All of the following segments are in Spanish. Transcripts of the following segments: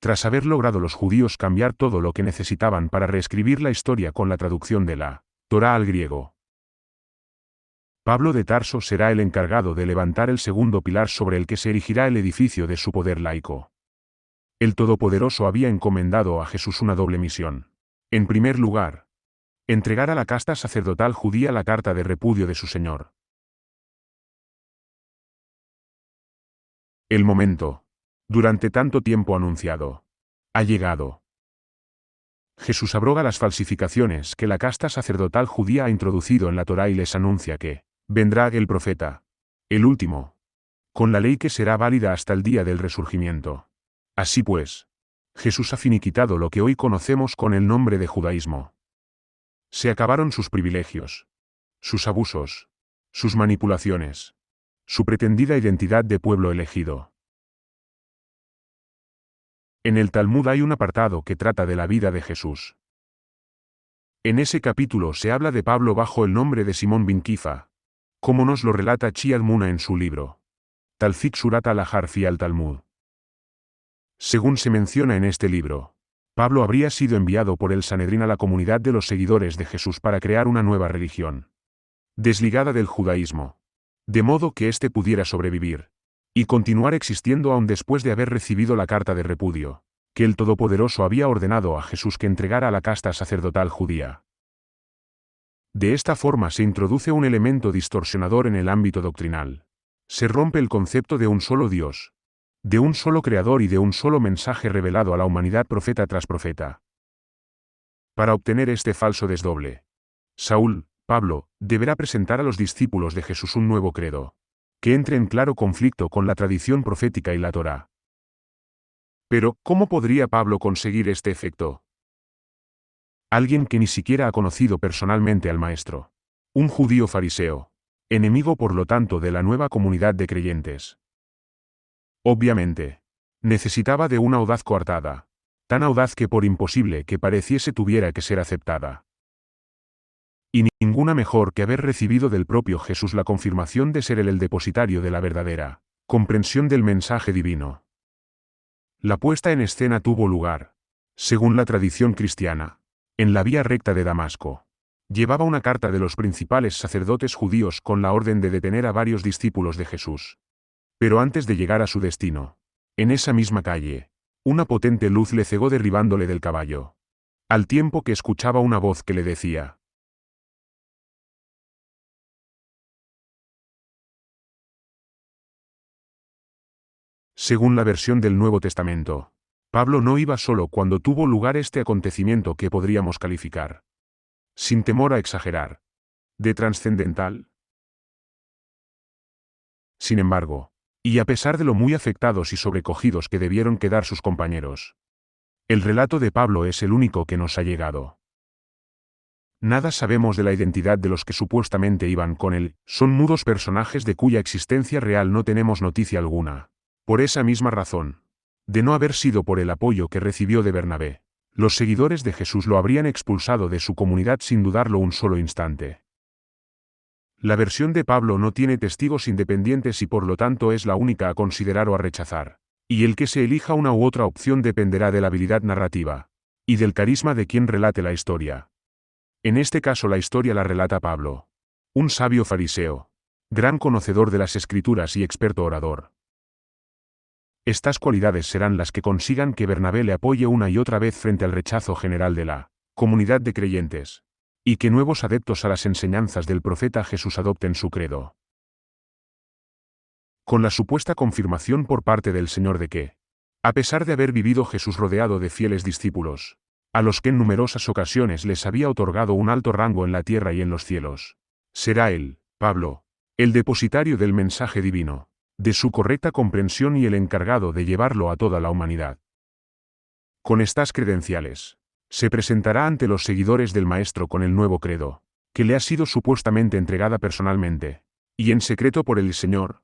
tras haber logrado los judíos cambiar todo lo que necesitaban para reescribir la historia con la traducción de la Torá al griego. Pablo de Tarso será el encargado de levantar el segundo pilar sobre el que se erigirá el edificio de su poder laico. El Todopoderoso había encomendado a Jesús una doble misión. En primer lugar, entregar a la casta sacerdotal judía la carta de repudio de su Señor. El momento, durante tanto tiempo anunciado, ha llegado. Jesús abroga las falsificaciones que la casta sacerdotal judía ha introducido en la Torá y les anuncia que vendrá el profeta, el último, con la ley que será válida hasta el día del resurgimiento. Así pues, Jesús ha finiquitado lo que hoy conocemos con el nombre de judaísmo. Se acabaron sus privilegios, sus abusos, sus manipulaciones, su pretendida identidad de pueblo elegido. En el Talmud hay un apartado que trata de la vida de Jesús. En ese capítulo se habla de Pablo bajo el nombre de Simón bin Kifa, como nos lo relata Chiad Muna en su libro Talfik Surat al-Ahar fi al-Talmud. Según se menciona en este libro, Pablo habría sido enviado por el Sanedrín a la comunidad de los seguidores de Jesús para crear una nueva religión, desligada del judaísmo, de modo que éste pudiera sobrevivir y continuar existiendo aún después de haber recibido la carta de repudio que el Todopoderoso había ordenado a Jesús que entregara a la casta sacerdotal judía. De esta forma se introduce un elemento distorsionador en el ámbito doctrinal. Se rompe el concepto de un solo Dios, de un solo Creador y de un solo mensaje revelado a la humanidad profeta tras profeta. Para obtener este falso desdoble, Saúl, Pablo, deberá presentar a los discípulos de Jesús un nuevo credo, que entre en claro conflicto con la tradición profética y la Torá. Pero, ¿cómo podría Pablo conseguir este efecto? Alguien que ni siquiera ha conocido personalmente al Maestro. Un judío fariseo, enemigo por lo tanto de la nueva comunidad de creyentes. Obviamente, necesitaba de una audaz coartada, tan audaz que por imposible que pareciese tuviera que ser aceptada. Y ninguna mejor que haber recibido del propio Jesús la confirmación de ser él el depositario de la verdadera comprensión del mensaje divino. La puesta en escena tuvo lugar, según la tradición cristiana, en la vía recta de Damasco. Llevaba una carta de los principales sacerdotes judíos con la orden de detener a varios discípulos de Jesús. Pero antes de llegar a su destino, en esa misma calle, una potente luz le cegó derribándole del caballo, al tiempo que escuchaba una voz que le decía: Según la versión del Nuevo Testamento, Pablo no iba solo cuando tuvo lugar este acontecimiento que podríamos calificar, sin temor a exagerar, de trascendental. Sin embargo, y a pesar de lo muy afectados y sobrecogidos que debieron quedar sus compañeros, el relato de Pablo es el único que nos ha llegado. Nada sabemos de la identidad de los que supuestamente iban con él, son mudos personajes de cuya existencia real no tenemos noticia alguna. Por esa misma razón, de no haber sido por el apoyo que recibió de Bernabé, los seguidores de Jesús lo habrían expulsado de su comunidad sin dudarlo un solo instante. La versión de Pablo no tiene testigos independientes y por lo tanto es la única a considerar o a rechazar, y el que se elija una u otra opción dependerá de la habilidad narrativa y del carisma de quien relate la historia. En este caso la historia la relata Pablo, un sabio fariseo, gran conocedor de las Escrituras y experto orador. Estas cualidades serán las que consigan que Bernabé le apoye una y otra vez frente al rechazo general de la comunidad de creyentes, y que nuevos adeptos a las enseñanzas del profeta Jesús adopten su credo. Con la supuesta confirmación por parte del Señor de que, a pesar de haber vivido Jesús rodeado de fieles discípulos, a los que en numerosas ocasiones les había otorgado un alto rango en la tierra y en los cielos, será él, Pablo, el depositario del mensaje divino, de su correcta comprensión y el encargado de llevarlo a toda la humanidad. Con estas credenciales, se presentará ante los seguidores del Maestro con el nuevo credo, que le ha sido supuestamente entregada personalmente, y en secreto por el Señor.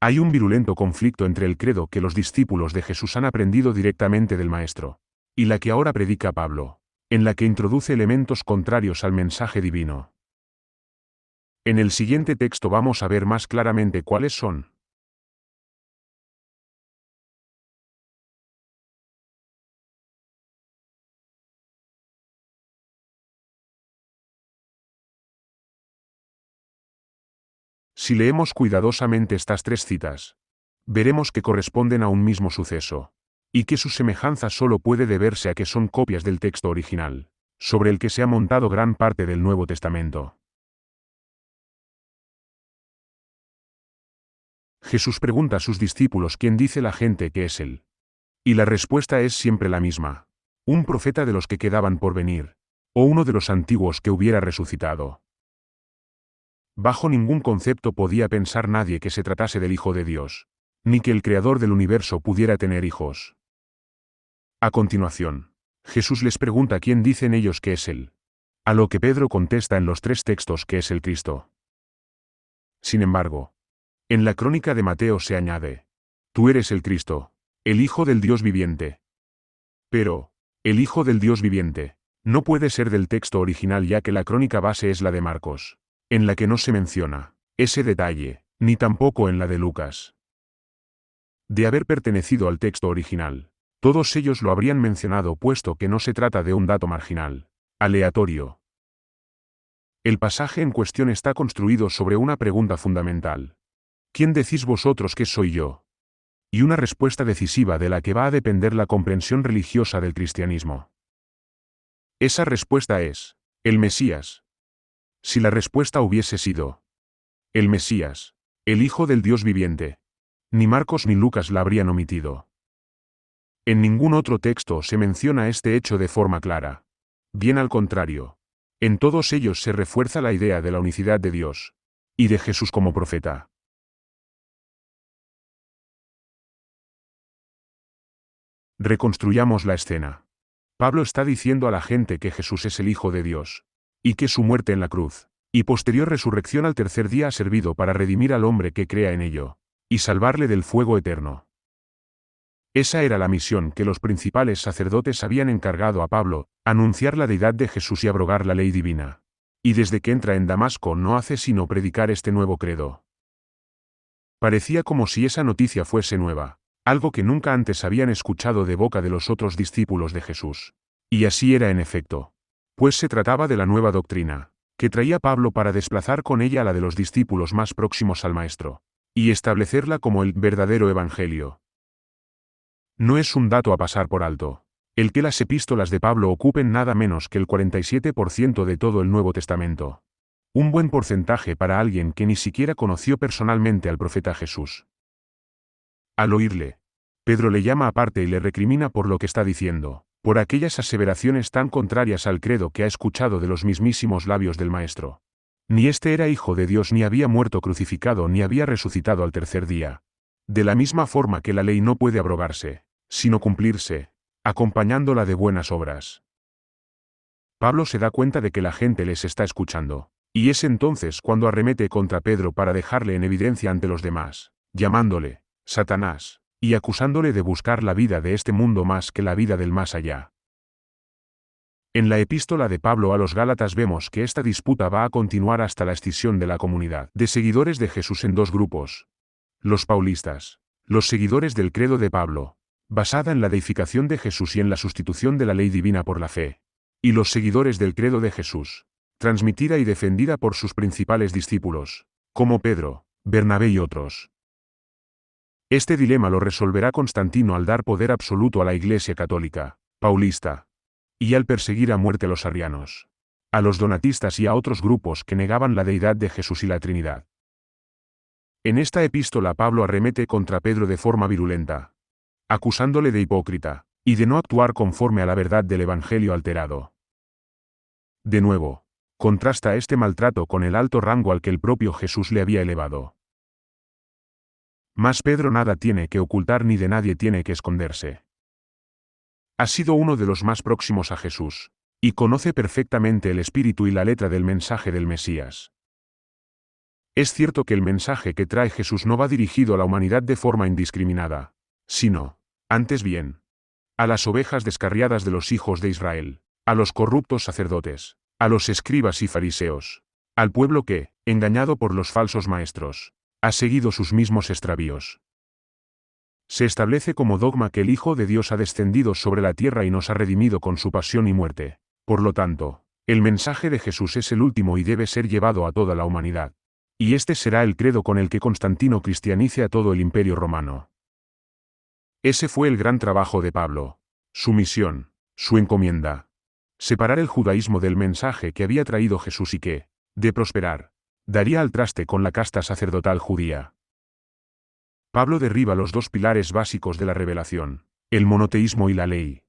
Hay un virulento conflicto entre el credo que los discípulos de Jesús han aprendido directamente del Maestro, y la que ahora predica Pablo, en la que introduce elementos contrarios al mensaje divino. En el siguiente texto vamos a ver más claramente cuáles son. Si leemos cuidadosamente estas tres citas, veremos que corresponden a un mismo suceso, y que su semejanza solo puede deberse a que son copias del texto original, sobre el que se ha montado gran parte del Nuevo Testamento. Jesús pregunta a sus discípulos quién dice la gente que es Él. Y la respuesta es siempre la misma: un profeta de los que quedaban por venir, o uno de los antiguos que hubiera resucitado. Bajo ningún concepto podía pensar nadie que se tratase del Hijo de Dios, ni que el Creador del universo pudiera tener hijos. A continuación, Jesús les pregunta quién dicen ellos que es Él, a lo que Pedro contesta en los tres textos que es el Cristo. Sin embargo, en la crónica de Mateo se añade: tú eres el Cristo, el Hijo del Dios viviente. Pero, el Hijo del Dios viviente, no puede ser del texto original, ya que la crónica base es la de Marcos, en la que no se menciona ese detalle, ni tampoco en la de Lucas. De haber pertenecido al texto original, todos ellos lo habrían mencionado, puesto que no se trata de un dato marginal, aleatorio. El pasaje en cuestión está construido sobre una pregunta fundamental: ¿quién decís vosotros que soy yo? Y una respuesta decisiva de la que va a depender la comprensión religiosa del cristianismo. Esa respuesta es: el Mesías. Si la respuesta hubiese sido el Mesías, el Hijo del Dios viviente, ni Marcos ni Lucas la habrían omitido. En ningún otro texto se menciona este hecho de forma clara. Bien al contrario, en todos ellos se refuerza la idea de la unicidad de Dios y de Jesús como profeta. Reconstruyamos la escena. Pablo está diciendo a la gente que Jesús es el Hijo de Dios, y que su muerte en la cruz y posterior resurrección al tercer día ha servido para redimir al hombre que crea en ello, y salvarle del fuego eterno. Esa era la misión que los principales sacerdotes habían encargado a Pablo: anunciar la deidad de Jesús y abrogar la ley divina. Y desde que entra en Damasco no hace sino predicar este nuevo credo. Parecía como si esa noticia fuese nueva, algo que nunca antes habían escuchado de boca de los otros discípulos de Jesús. Y así era en efecto, pues se trataba de la nueva doctrina que traía Pablo para desplazar con ella la de los discípulos más próximos al Maestro, y establecerla como el verdadero evangelio. No es un dato a pasar por alto el que las epístolas de Pablo ocupen nada menos que el 47% de todo el Nuevo Testamento. Un buen porcentaje para alguien que ni siquiera conoció personalmente al profeta Jesús. Al oírle, Pedro le llama aparte y le recrimina por lo que está diciendo, por aquellas aseveraciones tan contrarias al credo que ha escuchado de los mismísimos labios del Maestro. Ni éste era hijo de Dios, ni había muerto crucificado, ni había resucitado al tercer día. De la misma forma que la ley no puede abrogarse, sino cumplirse, acompañándola de buenas obras. Pablo se da cuenta de que la gente les está escuchando, y es entonces cuando arremete contra Pedro para dejarle en evidencia ante los demás, llamándole Satanás, y acusándole de buscar la vida de este mundo más que la vida del más allá. En la epístola de Pablo a los Gálatas vemos que esta disputa va a continuar hasta la escisión de la comunidad de seguidores de Jesús en dos grupos: los paulistas, los seguidores del credo de Pablo, basada en la deificación de Jesús y en la sustitución de la ley divina por la fe, y los seguidores del credo de Jesús, transmitida y defendida por sus principales discípulos, como Pedro, Bernabé y otros. Este dilema lo resolverá Constantino al dar poder absoluto a la Iglesia católica, paulista, y al perseguir a muerte a los arrianos, a los donatistas y a otros grupos que negaban la deidad de Jesús y la Trinidad. En esta epístola Pablo arremete contra Pedro de forma virulenta, acusándole de hipócrita, y de no actuar conforme a la verdad del Evangelio alterado. De nuevo, contrasta este maltrato con el alto rango al que el propio Jesús le había elevado. Mas Pedro nada tiene que ocultar ni de nadie tiene que esconderse. Ha sido uno de los más próximos a Jesús, y conoce perfectamente el espíritu y la letra del mensaje del Mesías. Es cierto que el mensaje que trae Jesús no va dirigido a la humanidad de forma indiscriminada, sino, antes bien, a las ovejas descarriadas de los hijos de Israel, a los corruptos sacerdotes, a los escribas y fariseos, al pueblo que, engañado por los falsos maestros, ha seguido sus mismos extravíos. Se establece como dogma que el Hijo de Dios ha descendido sobre la tierra y nos ha redimido con su pasión y muerte. Por lo tanto, el mensaje de Jesús es el último y debe ser llevado a toda la humanidad. Y este será el credo con el que Constantino cristianice a todo el Imperio romano. Ese fue el gran trabajo de Pablo, su misión, su encomienda. Separar el judaísmo del mensaje que había traído Jesús y que, de prosperar, daría al traste con la casta sacerdotal judía. Pablo derriba los dos pilares básicos de la revelación, el monoteísmo y la ley.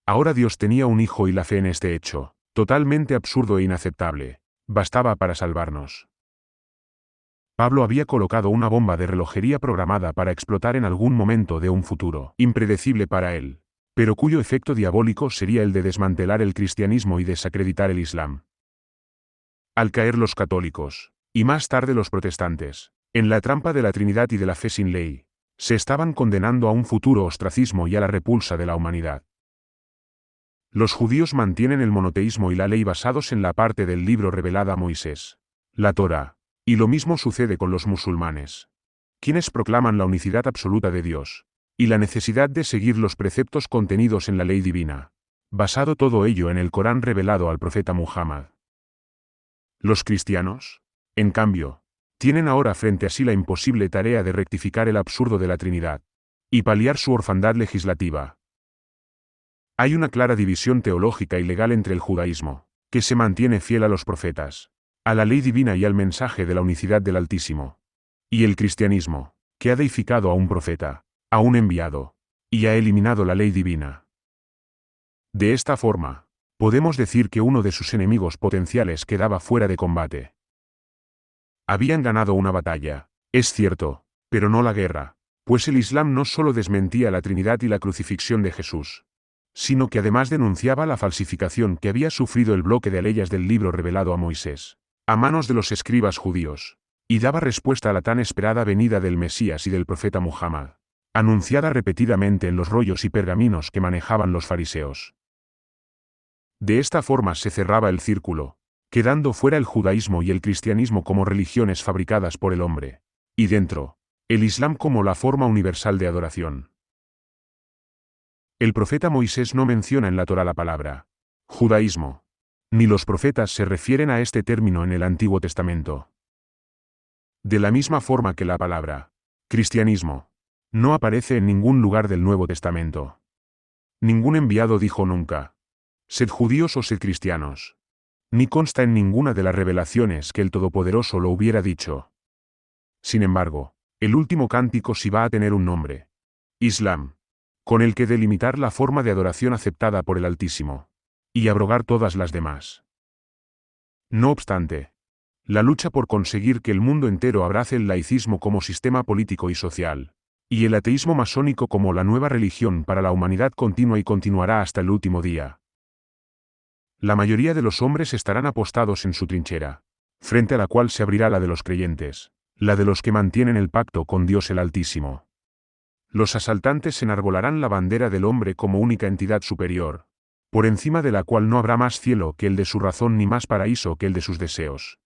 Ahora Dios tenía un hijo y la fe en este hecho, totalmente absurdo e inaceptable, bastaba para salvarnos. Pablo había colocado una bomba de relojería programada para explotar en algún momento de un futuro impredecible para él, pero cuyo efecto diabólico sería el de desmantelar el cristianismo y desacreditar el Islam. Al caer los católicos, y más tarde los protestantes, en la trampa de la Trinidad y de la fe sin ley, se estaban condenando a un futuro ostracismo y a la repulsa de la humanidad. Los judíos mantienen el monoteísmo y la ley basados en la parte del libro revelada a Moisés, la Torá, y lo mismo sucede con los musulmanes, quienes proclaman la unicidad absoluta de Dios, y la necesidad de seguir los preceptos contenidos en la ley divina, basado todo ello en el Corán revelado al profeta Muhammad. Los cristianos, en cambio, tienen ahora frente a sí la imposible tarea de rectificar el absurdo de la Trinidad, y paliar su orfandad legislativa. Hay una clara división teológica y legal entre el judaísmo, que se mantiene fiel a los profetas, a la ley divina y al mensaje de la unicidad del Altísimo, y el cristianismo, que ha deificado a un profeta, a un enviado, y ha eliminado la ley divina. De esta forma, podemos decir que uno de sus enemigos potenciales quedaba fuera de combate. Habían ganado una batalla, es cierto, pero no la guerra, pues el Islam no solo desmentía la Trinidad y la crucifixión de Jesús, sino que además denunciaba la falsificación que había sufrido el bloque de leyes del libro revelado a Moisés, a manos de los escribas judíos, y daba respuesta a la tan esperada venida del Mesías y del profeta Muhammad, anunciada repetidamente en los rollos y pergaminos que manejaban los fariseos. De esta forma se cerraba el círculo, quedando fuera el judaísmo y el cristianismo como religiones fabricadas por el hombre, y dentro, el Islam como la forma universal de adoración. El profeta Moisés no menciona en la Torá la palabra judaísmo, ni los profetas se refieren a este término en el Antiguo Testamento. De la misma forma que la palabra cristianismo no aparece en ningún lugar del Nuevo Testamento. Ningún enviado dijo nunca: sed judíos o sed cristianos. Ni consta en ninguna de las revelaciones que el Todopoderoso lo hubiera dicho. Sin embargo, el último cántico sí va a tener un nombre: Islam, con el que delimitar la forma de adoración aceptada por el Altísimo, y abrogar todas las demás. No obstante, la lucha por conseguir que el mundo entero abrace el laicismo como sistema político y social, y el ateísmo masónico como la nueva religión para la humanidad continúa y continuará hasta el último día. La mayoría de los hombres estarán apostados en su trinchera, frente a la cual se abrirá la de los creyentes, la de los que mantienen el pacto con Dios el Altísimo. Los asaltantes enarbolarán la bandera del hombre como única entidad superior, por encima de la cual no habrá más cielo que el de su razón ni más paraíso que el de sus deseos.